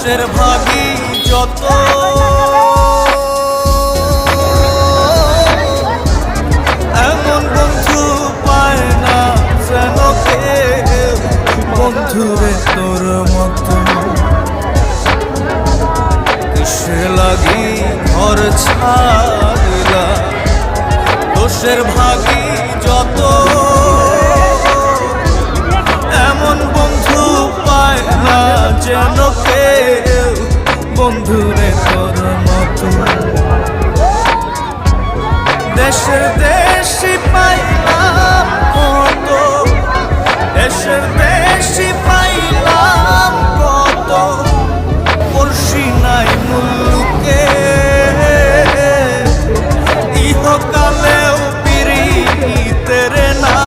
দোষের ভাগী যত এমন বন্ধু পায় না যেন কেউ। বন্ধুরে তোর মতো কিসে লাগি ঘর ছাড়লা। দোষের ভাগী যত এমন বন্ধু পায় না যেন কেউ। বন্ধুরে তোর মতো দেশের দেশি পাই